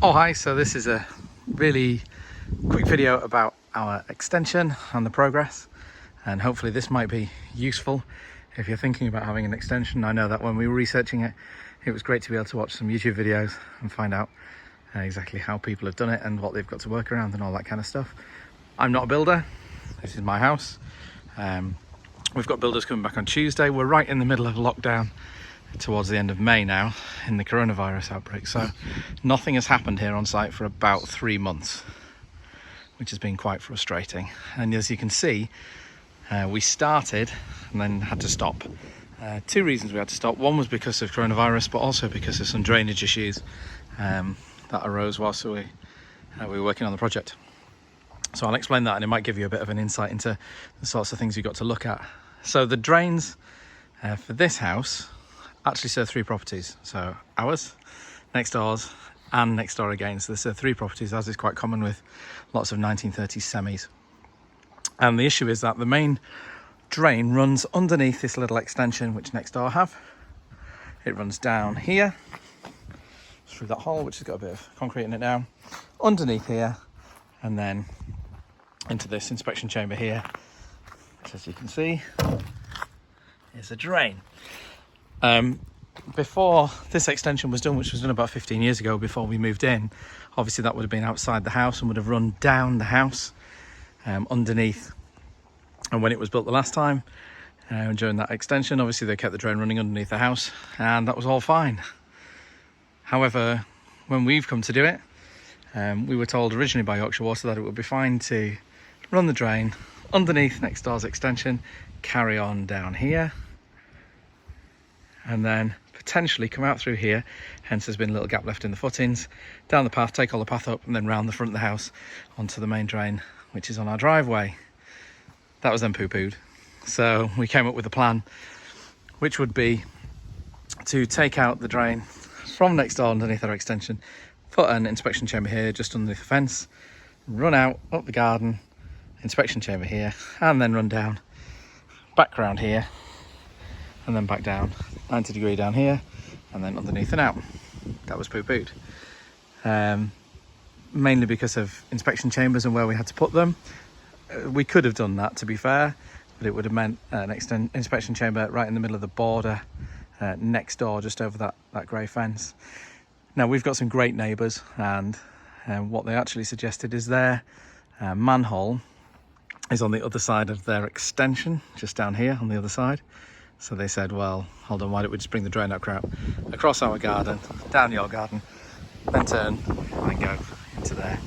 Oh hi, so this is a really quick video about our extension and the progress, and hopefully this might be useful if you're thinking about having an extension. I know that when we were researching it, it was great to be able to watch some YouTube videos and find out exactly how people have done it and what they've got to work around and all that kind of stuff. I'm not a builder, this is my house. We've got builders coming back on Tuesday. We're right in the middle of lockdown towards the end of May now in the coronavirus outbreak, so nothing has happened here on site for about 3 months, which has been quite frustrating. And as you can see, we started and then had to stop. Two reasons we had to stop. One was because of coronavirus, but also because of some drainage issues that arose whilst we were working on the project. So I'll explain that, and it might give you a bit of an insight into the sorts of things you've got to look at. So the drains for this house actually serve 3 properties. So ours, next doors, and next door again. So they serve 3 properties, as is quite common with lots of 1930s semis. And the issue is that the main drain runs underneath this little extension which next door have. It runs down here through that hole, which has got a bit of concrete in it now, underneath here, and then into this inspection chamber here, which, as you can see, is a drain. Before this extension was done, which was done about 15 years ago before we moved in, obviously that would have been outside the house and would have run down the house underneath. And when it was built the last time, during that extension, obviously they kept the drain running underneath the house, and that was all fine. However, when we've come to do it, we were told originally by Yorkshire Water that it would be fine to run the drain underneath next door's extension, carry on down here, and then potentially come out through here. Hence there's been a little gap left in the footings, down the path, take all the path up, and then round the front of the house onto the main drain, which is on our driveway. That was then poo-pooed. So we came up with a plan, which would be to take out the drain from next door underneath our extension, put an inspection chamber here just underneath the fence, run out up the garden, inspection chamber here, and then run down back round here, and then back down 90 degree down here, and then underneath and out. That was poo-pooed. Mainly because of inspection chambers and where we had to put them. We could have done that, to be fair, but it would have meant an inspection chamber right in the middle of the border next door, just over that grey fence. Now we've got some great neighbours, and what they actually suggested is their manhole is on the other side of their extension, just down here on the other side. So they said, well, hold on, why don't we just bring the drain across our garden, down your garden, then turn and then go into there.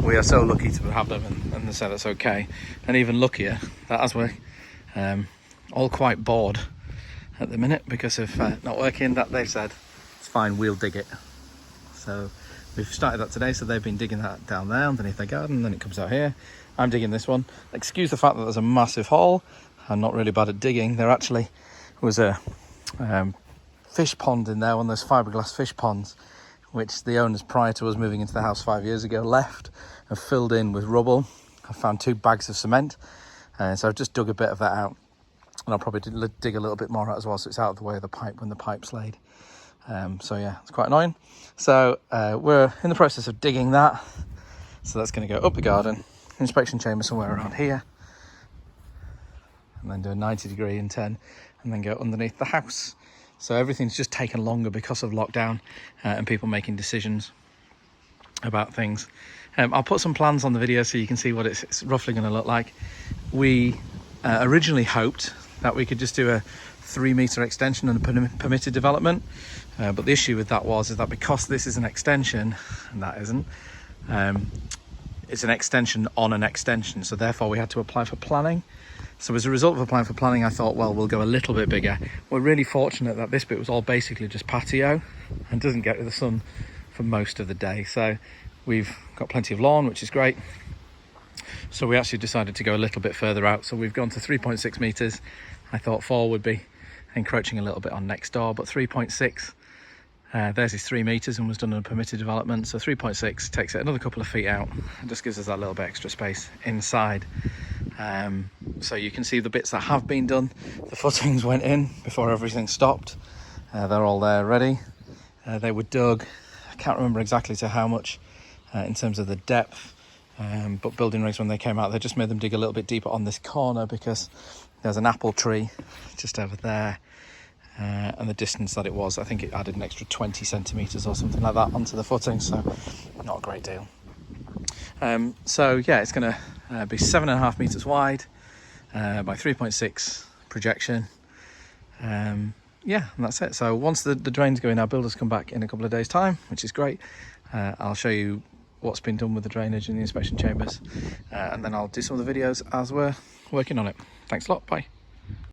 We are so lucky to have them, and they said that's okay. And even luckier that as we're all quite bored at the minute because of not working, that they've said, it's fine, we'll dig it. So we've started that today, so they've been digging that down there underneath their garden, then it comes out here. I'm digging this one. Excuse the fact that there's a massive hole. I'm not really bad at digging. There actually was a fish pond in there, one of those fiberglass fish ponds, which the owners, prior to us moving into the house 5 years ago, left and filled in with rubble. I found 2 bags of cement, so I've just dug a bit of that out, and I'll probably dig a little bit more out as well, so it's out of the way of the pipe when the pipe's laid. So yeah, it's quite annoying. So we're in the process of digging that, so that's going to go up the garden, inspection chamber somewhere around here, and then do a 90 degree and 10, and then go underneath the house. So everything's just taken longer because of lockdown and people making decisions about things. I'll put some plans on the video so you can see what it's roughly going to look like. We originally hoped that we could just do a 3-metre extension and a permitted development, but the issue with that is that because this is an extension, and that isn't, it's an extension on an extension, so therefore we had to apply for planning. So as a result of applying for planning, I thought, well, we'll go a little bit bigger. We're really fortunate that this bit was all basically just patio and doesn't get to the sun for most of the day. So we've got plenty of lawn, which is great. So we actually decided to go a little bit further out. So we've gone to 3.6 metres. I thought 4 would be encroaching a little bit on next door, but 3.6, theirs is 3 metres and was done in a permitted development. So 3.6 takes it another couple of feet out and just gives us that little bit extra space inside. So you can see the bits that have been done. The footings went in before everything stopped. They're all there ready. They were dug can't remember exactly to how much in terms of the depth, but building rigs, when they came out, they just made them dig a little bit deeper on this corner because there's an apple tree just over there, and the distance that it was, I think it added an extra 20 centimetres or something like that onto the footing, so not a great deal. So yeah, it's going to be 7.5 metres wide by 3.6 projection. Yeah, and that's it. So once the drains go in, our builders come back in a couple of days' time, which is great. I'll show you what's been done with the drainage in the inspection chambers, and then I'll do some of the videos as we're working on it. Thanks a lot, bye.